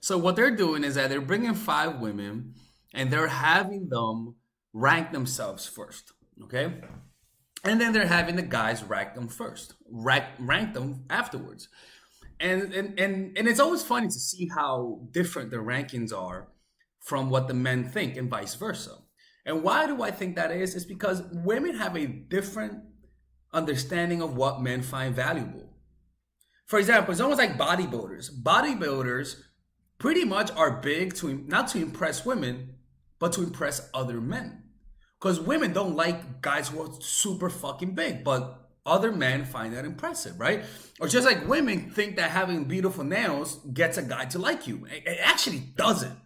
So what they're doing is that they're bringing five women and they're having them rank themselves first. Okay. And then they're having the guys rank them first, rank them afterwards. And it's always funny to see how different the rankings are from what the men think and vice versa. And why do I think that is? It's because women have a different understanding of what men find valuable. For example, it's almost like bodybuilders. Bodybuilders pretty much are big to not to impress women, but to impress other men. Because women don't like guys who are super fucking big, but other men find that impressive, right? Or just like women think that having beautiful nails gets a guy to like you. It actually doesn't.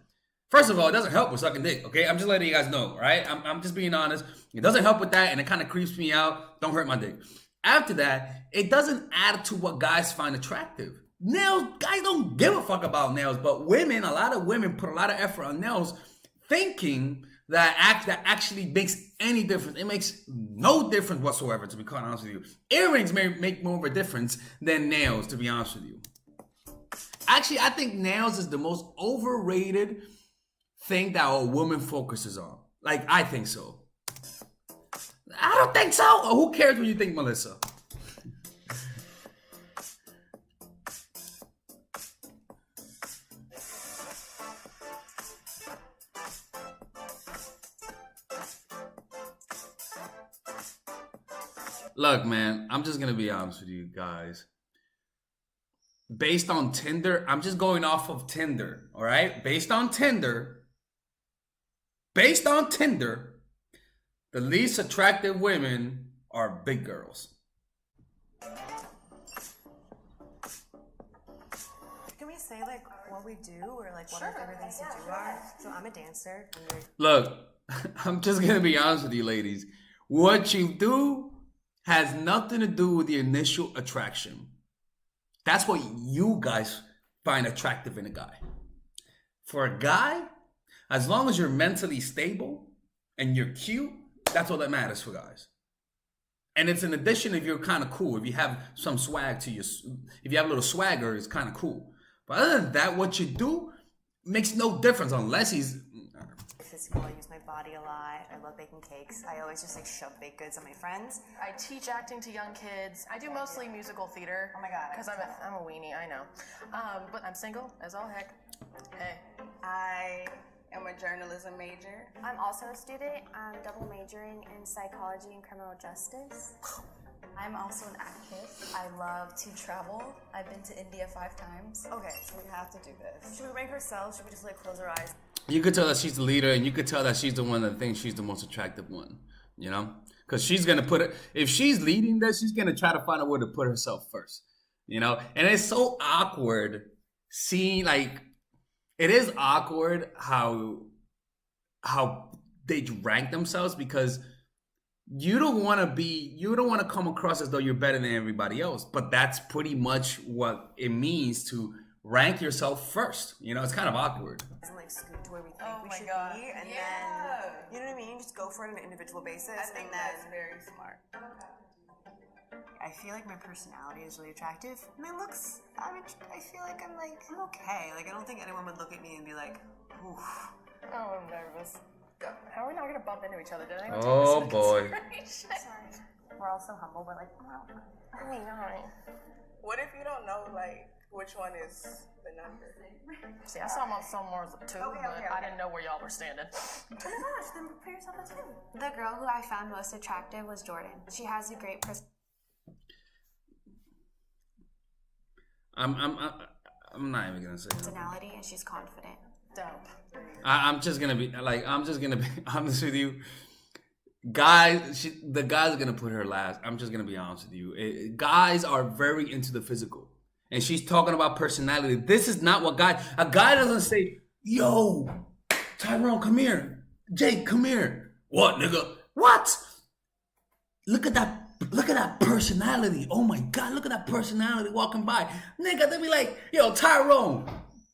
First of all, it doesn't help with sucking dick, okay? I'm just letting you guys know, right? I'm just being honest. It doesn't help with that, and it kind of creeps me out. Don't hurt my dick. After that, it doesn't add to what guys find attractive. Nails, guys don't give a fuck about nails, but women, a lot of women put a lot of effort on nails thinking that actually makes any difference. It makes no difference whatsoever, to be quite honest with you. Earrings may make more of a difference than nails, to be honest with you. Actually, I think nails is the most overrated thing that a woman focuses on. Like, I think so. I don't think so. Who cares what you think, Melissa? Look, man, I'm just gonna be honest with you guys. Based on Tinder, I'm just going off of Tinder, all right? Based on Tinder, the least attractive women are big girls. Can we say like what we do or like what our favorite things to do are? So I'm a dancer. Look, I'm just gonna be honest with you, ladies. What you do has nothing to do with the initial attraction. That's what you guys find attractive in a guy. For a guy, as long as you're mentally stable and you're cute, that's all that matters for guys. And it's in addition if you're kind of cool, if you have some swag to you, if you have a little swagger, it's kind of cool. But other than that, what you do makes no difference unless he's physical. I use my body a lot. I love baking cakes. I always just like shove baked goods on my friends. I teach acting to young kids. I do mostly musical theater. Oh my god. Because I'm a weenie, I know. But I'm single as all heck. Hey. I am a journalism major. I'm also a student. I'm double majoring in psychology and criminal justice. I'm also an actress. I love to travel. I've been to India 5 times. Okay, so we have to do this. Should we rank ourselves? Should we just like close our eyes? You could tell that she's the leader, and you could tell that she's the one that thinks she's the most attractive one, you know? Because she's going to put it, if she's leading this, she's going to try to find a way to put herself first, you know? And it's so awkward seeing, like, it is awkward how they rank themselves because you don't want to come across as though you're better than everybody else. But that's pretty much what it means to rank yourself first. You know, it's kind of awkward. Doesn't like scoot to where we think we should be, and then you know what I mean. Just go for it on an individual basis. I think that's very smart. I feel like my personality is really attractive. My looks, I feel like I'm okay. Like I don't think anyone would look at me and be like, oof. Oh, I'm nervous. How are we not going to bump into each other? Did anyone Oh, take this into boy. consideration? Sorry. We're all so humble. We're like, wow. What if you don't know like which one is the number? See, I saw some more as a 2, but I didn't know where y'all were standing. Oh my gosh, then prepare yourself a 2. The girl who I found most attractive was Jordan. She has a great I'm not even gonna say it. personality and she's confident. Dope. I'm just gonna be honest with you. Guys, the guys are gonna put her last. I'm just gonna be honest with you. Guys are very into the physical, and she's talking about personality. This is not what a guy doesn't say, "Yo, Tyrone, come here. Jake, come here." What, nigga? What? Look at that personality. Oh my God, look at that personality walking by. Nigga, they be like, "Yo, Tyrone,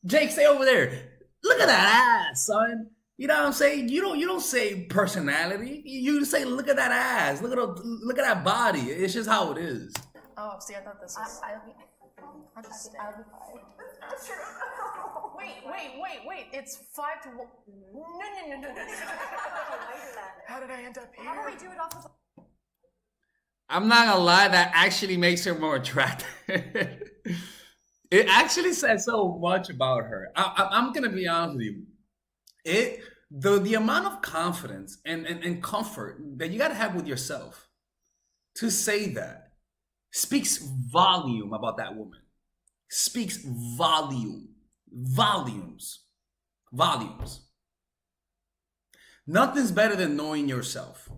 Jake, stay over there. Look at that ass, son." You know what I'm saying? You don't say personality. You say, "Look at that ass. Look at that body." It's just how it is. Oh, see, I thought this was... I'll be fine. Wait. It's 5 to 1. No. How did I end up here? How do we do it off of? I'm not gonna lie, that actually makes her more attractive. It actually says so much about her. I'm gonna be honest with you. The amount of confidence and comfort that you gotta have with yourself to say that speaks volume about that woman. Speaks volumes. Nothing's better than knowing yourself.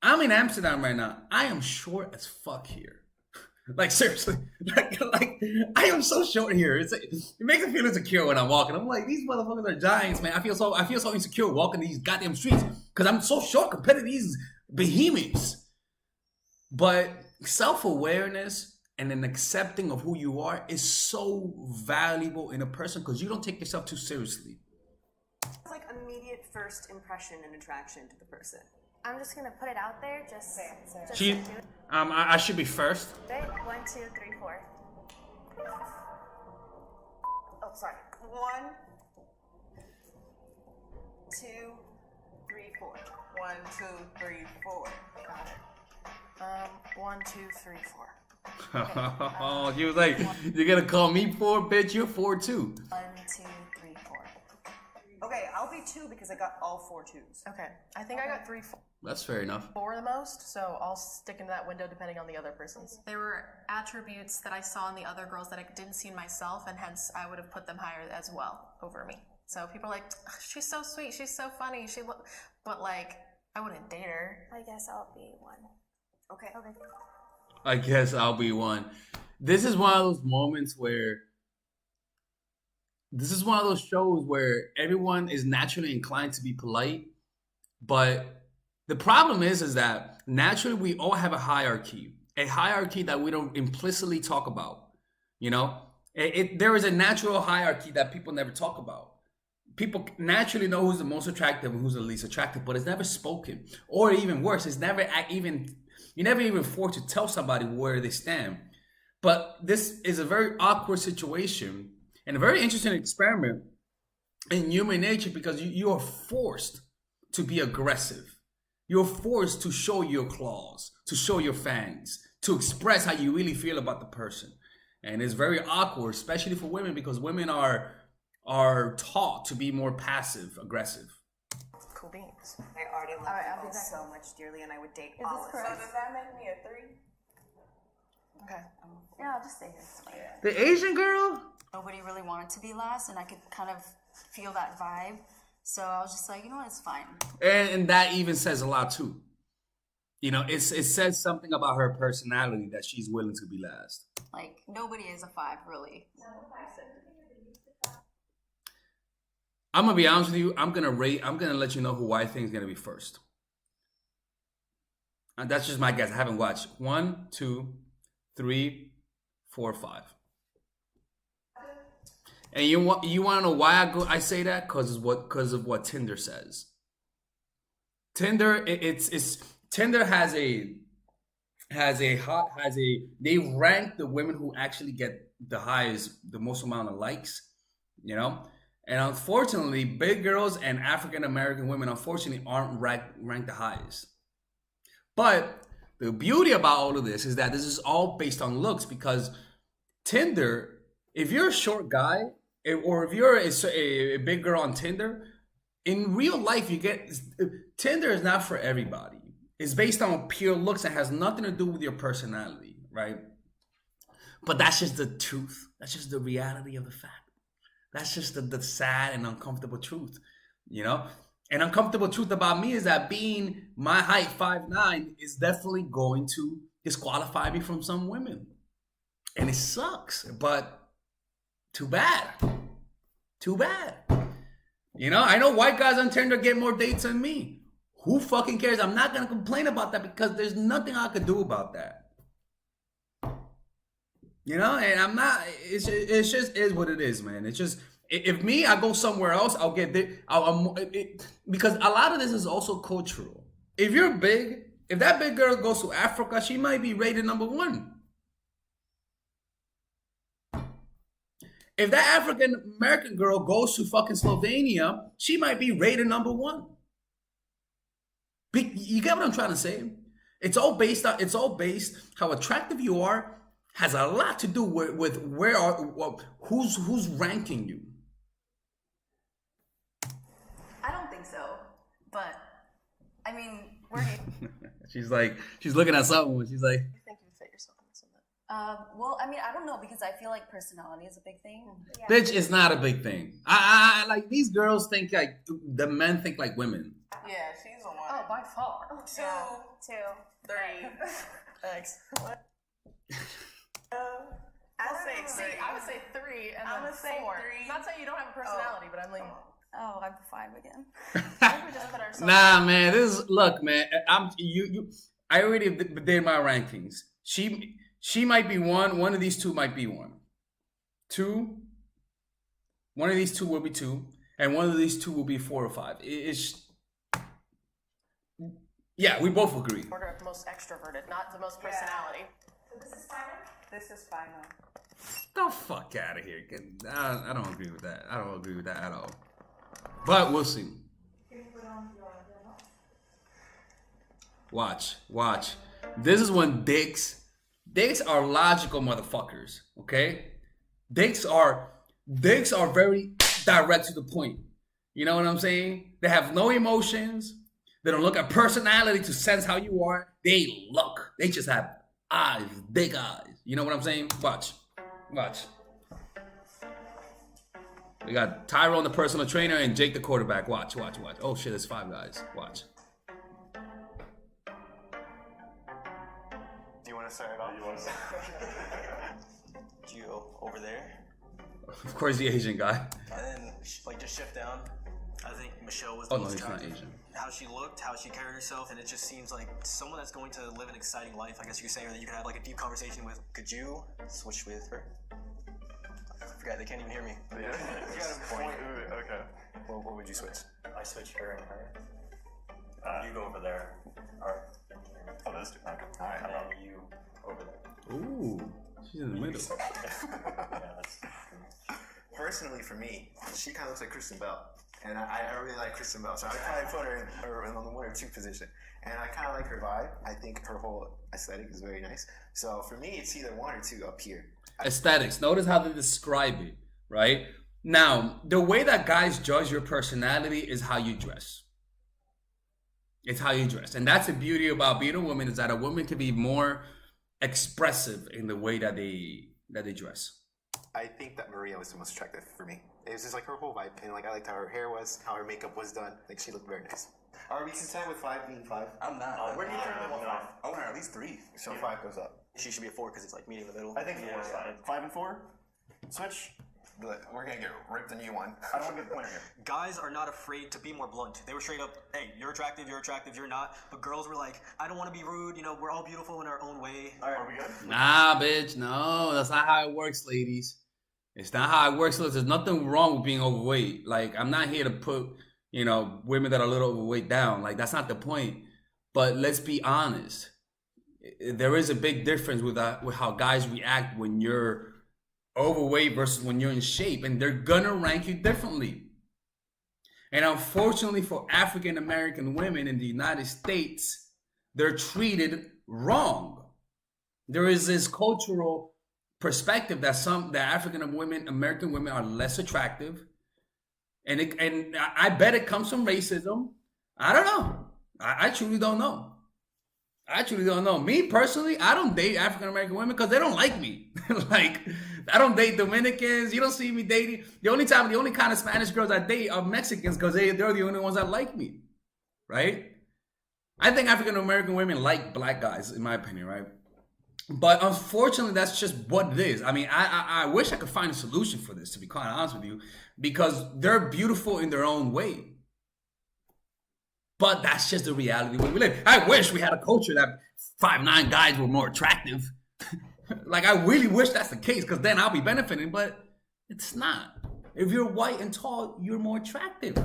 I'm in Amsterdam right now. I am short as fuck here. Like seriously, like I am so short here. It makes me feel insecure when I'm walking. I'm like, these motherfuckers are giants, man. I feel so insecure walking these goddamn streets because I'm so short compared to these behemoths. But self-awareness and an accepting of who you are is so valuable in a person because you don't take yourself too seriously. It's like immediate first impression and attraction to the person. I'm just gonna put it out there. Just She, do it. I should be first. Right? 1, 2, 3, 4. Oh, sorry. 1, 2, 3, 4. 1, 2, 3, 4. Got it. 1, 2, 3, 4. Oh, she was like, you're gonna call me 4, bitch? You're 4 too. 1, 2, 3, 4. Okay, I'll be 2 because I got all 4 2s. Okay. I think I got 3, 4 That's fair enough. the most, so I'll stick into that window depending on the other person's. There were attributes that I saw in the other girls that I didn't see in myself, and hence I would have put them higher as well over me. So people are like, she's so sweet, she's so funny, but like, I wouldn't date her. I guess I'll be 1. Okay. I guess I'll be 1. This is one of those moments where this is one of those shows where everyone is naturally inclined to be polite, but the problem is that naturally we all have a hierarchy that we don't implicitly talk about. You know, there is a natural hierarchy that people never talk about. People naturally know who's the most attractive and who's the least attractive, but it's never spoken. Or even worse, it's never you're never even forced to tell somebody where they stand. But this is a very awkward situation and a very interesting experiment in human nature because you are forced to be aggressive. You're forced to show your claws, to show your fangs, to express how you really feel about the person. And it's very awkward, especially for women, because women are taught to be more passive aggressive. Cool beans. I already love Alright, I'll people be back. so much dearly, and I would date Is all this of correct? them. So does that make me a 3? Okay. Yeah, I'll just stay here. It's fine. The Asian girl? Nobody really wanted to be last, and I could kind of feel that vibe. So I was just like, you know what, it's fine. And that even says a lot too. You know, it says something about her personality that she's willing to be last. Like, nobody is a 5, really. I'm gonna be honest with you. I'm gonna let you know who I think is gonna be first. And that's just my guess. I haven't watched 1, 2, 3, 4, 5. And you want to know why I say that? Because of what Tinder says. Tinder Tinder they rank the women who actually get the most amount of likes, you know. And unfortunately, big girls and African American women unfortunately aren't ranked the highest. But the beauty about all of this is that this is all based on looks because Tinder, if you're a short guy or if you're a big girl on Tinder, in real life Tinder is not for everybody. It's based on pure looks and has nothing to do with your personality, right? But that's just the truth. That's just the reality of the fact. That's just the sad and uncomfortable truth, you know? An uncomfortable truth about me is that being my height, 5'9", is definitely going to disqualify me from some women. And it sucks, but too bad. Too bad. You know, I know white guys on Tinder get more dates than me. Who fucking cares? I'm not going to complain about that because there's nothing I could do about that. You know, and I'm not, it's just is what it is, man. It's just, if me, I go somewhere else, I'll get because a lot of this is also cultural. If you're big, if that big girl goes to Africa, she might be rated number 1. If that African American girl goes to fucking Slovenia, she might be rated number one. You get what I'm trying to say? It's all based how attractive you are has a lot to do with who's ranking you. I don't think so, but I mean, where do you? She's looking at something. She's like, I think you fit yourself in this one. Well, I mean, I don't know because I feel like personality is a big thing. Yeah. bitch, it's not a big thing. I like these girls think like the men think like women. Yeah, she's a one. Oh, by far. Two, Yeah, 2. 3. Thanks. I'll say See, 3. I would say 3 and I'm then gonna say 4. 3. Not saying you don't have a personality, but I'm like, Oh, I'm 5 again. I think we just put ourselves. Nah, man. Look, man. I already did my rankings. She might be one. One of these two might be one. Two. One of these two will be 2, and one of these two will be 4 or 5. Yeah, we both agree. Order of most extroverted, not the most personality. So this is final? This is final. The fuck out of here. I don't agree with that. I don't agree with that at all. But we'll see. Watch. This is when dicks are logical motherfuckers. Okay, dicks are very direct to the point. You know what I'm saying? They have no emotions. They don't look at personality to sense how you are. They just have eyes, big eyes. You know what I'm saying? Watch. We got Tyrone, the personal trainer, and Jake, the quarterback. Watch. Oh shit, there's 5 guys. Watch. Do you want to start it off? You want to Gio over there. Of course, the Asian guy. And then, like, just shift down. I think Michelle was Oh, the no, most he's not attractive. Asian. How she looked, how she carried herself, and it just seems like someone that's going to live an exciting life, I guess you could say, or that you could have like a deep conversation with. Could you switch with her? I forgot, they can't even hear me. Yeah. You got a point. Okay. What would you switch? I switch her and her. You go over there. Alright. Oh, those two. Okay. Alright, and then you over there. Ooh, she's in the middle. Yeah, that's Personally, for me, she kind of looks like Kristen Bell. And I really like Kristen Bell, so I'd probably put her in the 1 or 2 position. And I kind of like her vibe. I think her whole aesthetic is very nice. So for me, it's either 1 or 2 up here. Aesthetics. Notice how they describe it, right? Now, the way that guys judge your personality is how you dress. It's how you dress. And that's the beauty about being a woman, is that a woman can be more expressive in the way that they dress. I think that Maria was the most attractive for me. It was just like her whole vibe. And like I liked how her hair was, how her makeup was done. Like she looked very nice. Are we content with 5 being 5? I'm not. Where do you think we want 5? I want at least 3. So 5 goes up. She should be a 4 because it's like meeting in the middle. I think 4 is fine. 5 and 4? Switch? But we're gonna get ripped a new one. I don't want to get the pointer here. Guys are not afraid to be more blunt. They were straight up, hey, you're attractive, you're not. But girls were like, I don't want to be rude, we're all beautiful in our own way. Alright, are we good? Nah, bitch. No, that's not how it works, ladies. It's not how it works. There's nothing wrong with being overweight. Like, I'm not here to put, women that are a little overweight down. Like, that's not the point. But let's be honest. There is a big difference with how guys react when you're overweight versus when you're in shape. And they're gonna rank you differently. And unfortunately for African American women in the United States, they're treated wrong. There is this cultural perspective that African American women are less attractive, and I bet it comes from racism. I don't know. I truly don't know. Me personally, I don't date African American women because they don't like me. Like, I don't date Dominicans. You don't see me dating. The only kind of Spanish girls I date are Mexicans because they're the only ones that like me, right? I think African American women like black guys, in my opinion, right? But unfortunately, that's just what it is. I mean, I wish I could find a solution for this, to be quite honest with you, because they're beautiful in their own way. But that's just the reality where we live. I wish we had a culture that 5'9" guys were more attractive. Like, I really wish that's the case, because then I'll be benefiting, but it's not. If you're white and tall, you're more attractive.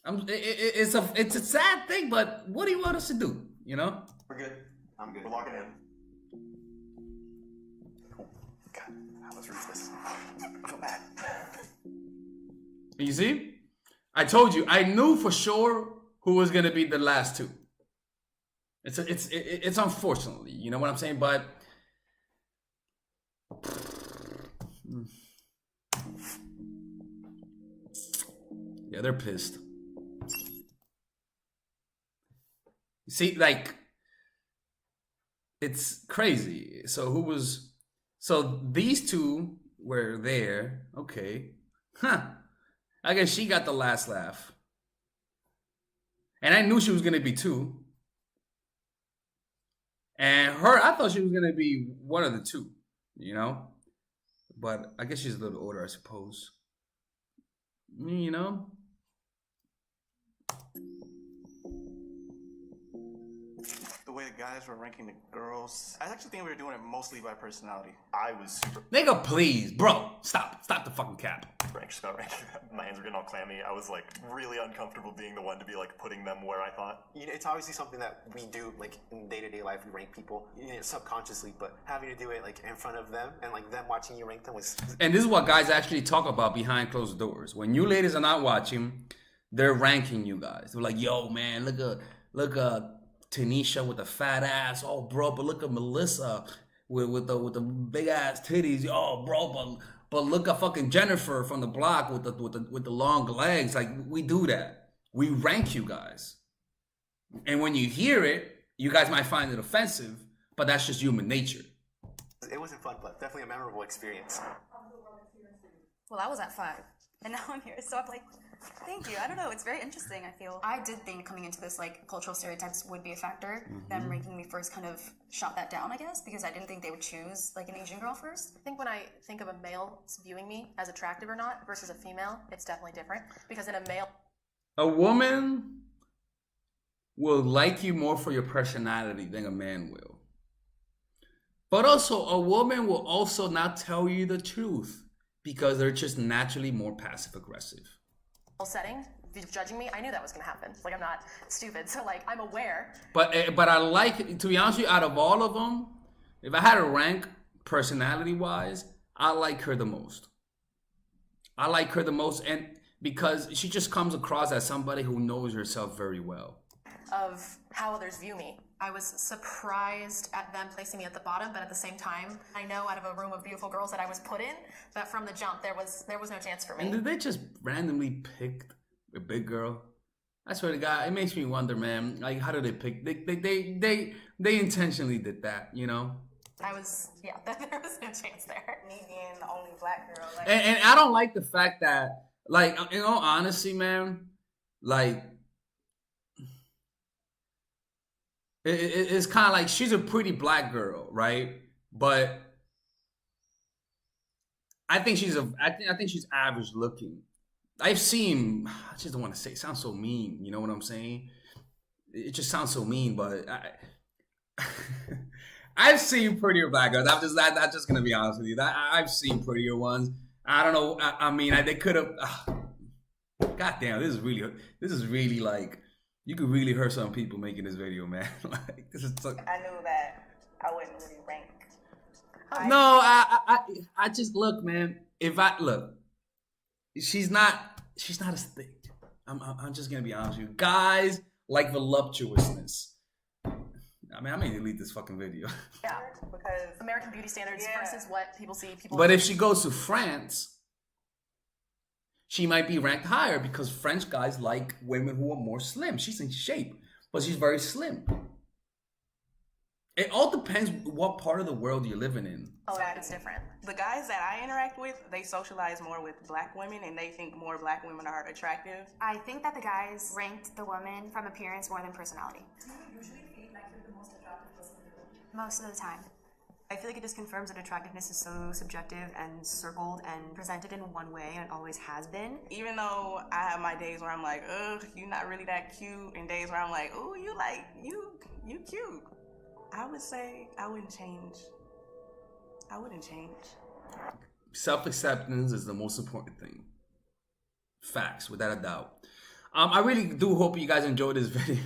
It's a sad thing, but what do you want us to do, We're good. I'm good. We're locking in. God, that was ruthless. I feel bad. You see? I told you, I knew for sure who was gonna be the last two. It's unfortunately, you know what I'm saying? But yeah, they're pissed. See, like, it's crazy. So these two were there. Okay. Huh. I guess she got the last laugh. And I knew she was going to be two. And her, I thought she was going to be one of the two, you know? But I guess she's a little older, I suppose. You know? The way the guys were ranking the girls, I actually think we were doing it mostly by personality. I was super Nigga, please, bro, stop the fucking cap. anxious about ranking them. My hands were getting all clammy. I was like really uncomfortable being the one to be like putting them where I thought. You know, it's obviously something that we do like in day-to-day life. We rank people, you know, subconsciously, but having to do it like in front of them and like them watching you rank them was. And this is what guys actually talk about behind closed doors. When you ladies are not watching, they're ranking you guys. They're like, yo, man, look at Tanisha with the fat ass. Oh, bro, but look at Melissa with the big ass titties. Oh, bro, but look at fucking Jennifer from the block with the long legs. Like, we do that. We rank you guys. And when you hear it, you guys might find it offensive, but that's just human nature. It wasn't fun, but definitely a memorable experience. Well, I was at 5, and now I'm here, so I'm like, thank you. I don't know. It's very interesting, I feel. I did think coming into this, like, cultural stereotypes would be a factor. Them ranking me first kind of shot that down, I guess, because I didn't think they would choose, like, an Asian girl first. I think when I think of a male viewing me as attractive or not versus a female, it's definitely different. Because in a male... A woman will like you more for your personality than a man will. But also, a woman will also not tell you the truth because they're just naturally more passive-aggressive. setting, if you're judging me, I knew that was going to happen. Like, I'm not stupid, so like, I'm aware. But I like, to be honest with you, out of all of them, if I had to rank personality-wise, I like her the most. I like her the most, and because she just comes across as somebody who knows herself very well. Of how others view me. I was surprised at them placing me at the bottom, but at the same time, I know out of a room of beautiful girls that I was put in, that from the jump, there was no chance for me. And did they just randomly pick a big girl? I swear to God, it makes me wonder, man. Like, how did they pick? They intentionally did that, you know? I was, yeah, there was no chance there. Me being the only black girl. Like, And I don't like the fact that, like, in all honesty, man, like, it's kind of like she's a pretty black girl, right? But I think she's average looking. I've seen, I just don't want to say, it sounds so mean, you know what I'm saying? It just sounds so mean, but I've seen prettier black girls. I'm just gonna be honest with you. I've seen prettier ones. I don't know. I mean, they could have. God damn, this is really like. You could really hurt some people making this video, man. Like, this is. I knew that I wouldn't really rank. No, I just look, man. She's not as thick. I'm just gonna be honest with you. Guys like voluptuousness. I mean, I may delete this fucking video. Yeah, because American beauty standards versus what people see. But if she goes to France, she might be ranked higher because French guys like women who are more slim. She's in shape, but she's very slim. It all depends what part of the world you're living in. Oh, it's different. The guys that I interact with, they socialize more with black women, and they think more black women are attractive. I think that the guys ranked the woman from appearance more than personality. Do you usually feel like you're the most attractive person in the room? Most of the time. I feel like it just confirms that attractiveness is so subjective and circled and presented in one way, and it always has been. Even though I have my days where I'm like, ugh, you're not really that cute, and days where I'm like, ooh, you cute. I would say I wouldn't change. Self-acceptance is the most important thing. Facts, without a doubt. I really do hope you guys enjoyed this video.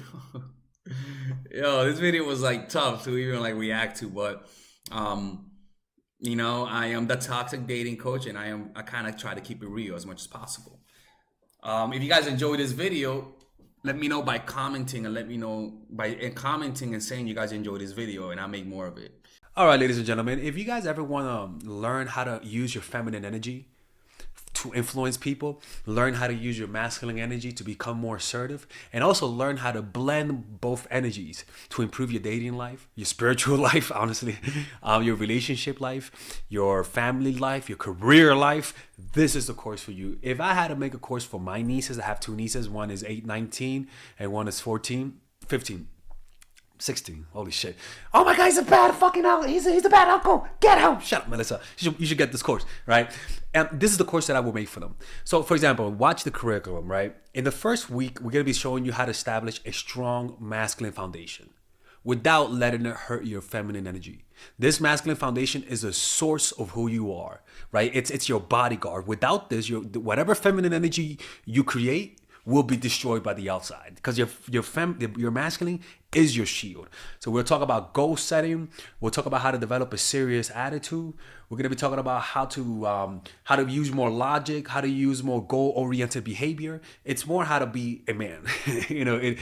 Yo, this video was like tough to even like react to, but You know, I am the toxic dating coach, and I kind of try to keep it real as much as possible. If you guys enjoyed this video, let me know by commenting, and let me know by commenting and saying you guys enjoyed this video, and I'll make more of it. All right, ladies and gentlemen, if you guys ever want to learn how to use your feminine energy to influence people, learn how to use your masculine energy to become more assertive, and also learn how to blend both energies to improve your dating life, your spiritual life, honestly, your relationship life, your family life, your career life, this is the course for you. If I had to make a course for my nieces, I have two nieces, one is 8, 19, and one is 14, 15. 16. Holy shit. Oh my God, he's a bad fucking uncle. He's a bad uncle. Get him. Shut up, Melissa. You should get this course, right? And this is the course that I will make for them. So, for example, watch the curriculum, right? In the first week, we're going to be showing you how to establish a strong masculine foundation without letting it hurt your feminine energy. This masculine foundation is a source of who you are, right? It's your bodyguard. Without this, whatever feminine energy you create will be destroyed by the outside, because your masculine is your shield. So we'll talk about goal setting. We'll talk about how to develop a serious attitude. We're gonna be talking about how to use more logic, how to use more goal-oriented behavior. It's more how to be a man, you know.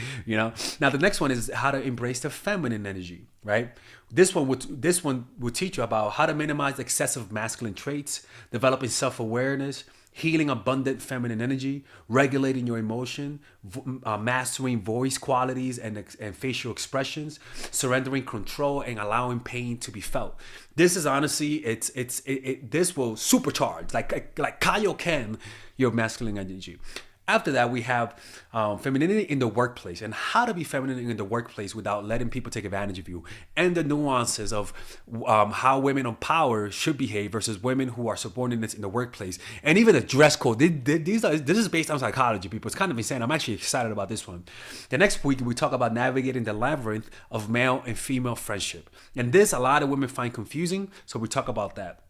Now the next one is how to embrace the feminine energy, right? This one will teach you about how to minimize excessive masculine traits, developing self-awareness, healing abundant feminine energy, regulating your emotion, mastering voice qualities and facial expressions, surrendering control, and allowing pain to be felt. This is honestly, this will supercharge, like Kaioken, your masculine energy. After that, we have femininity in the workplace, and how to be feminine in the workplace without letting people take advantage of you, and the nuances of how women on power should behave versus women who are subordinates in the workplace, and even the dress code. This is based on psychology, people. It's kind of insane. I'm actually excited about this one. The next week, we talk about navigating the labyrinth of male and female friendship, and this a lot of women find confusing, so we talk about that.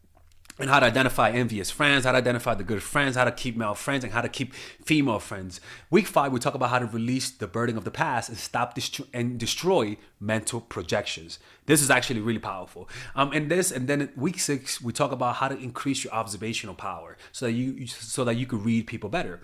And how to identify envious friends, how to identify the good friends, how to keep male friends, and how to keep female friends. Week 5, we talk about how to release the burden of the past and stop and destroy mental projections. This is actually really powerful. And then week 6, we talk about how to increase your observational power so that you could read people better.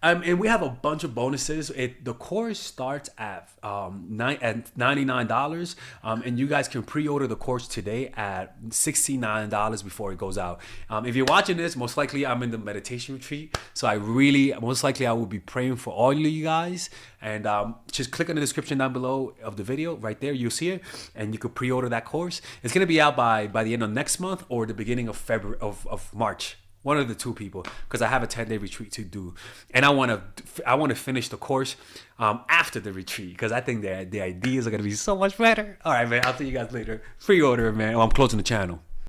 And we have a bunch of bonuses. The course starts at $99, and you guys can pre-order the course today at $69 before it goes out. If you're watching this, most likely I'm in the meditation retreat, so I will be praying for all of you guys. And just click on the description down below of the video. Right there, you'll see it, and you could pre-order that course. It's gonna be out by the end of next month or the beginning of February of March. One of the two, people, because I have a 10-day retreat to do, and I want to finish the course after the retreat, because I think the ideas are gonna be so much better. All right, man. I'll see you guys later. Pre-order, man. I'm closing the channel.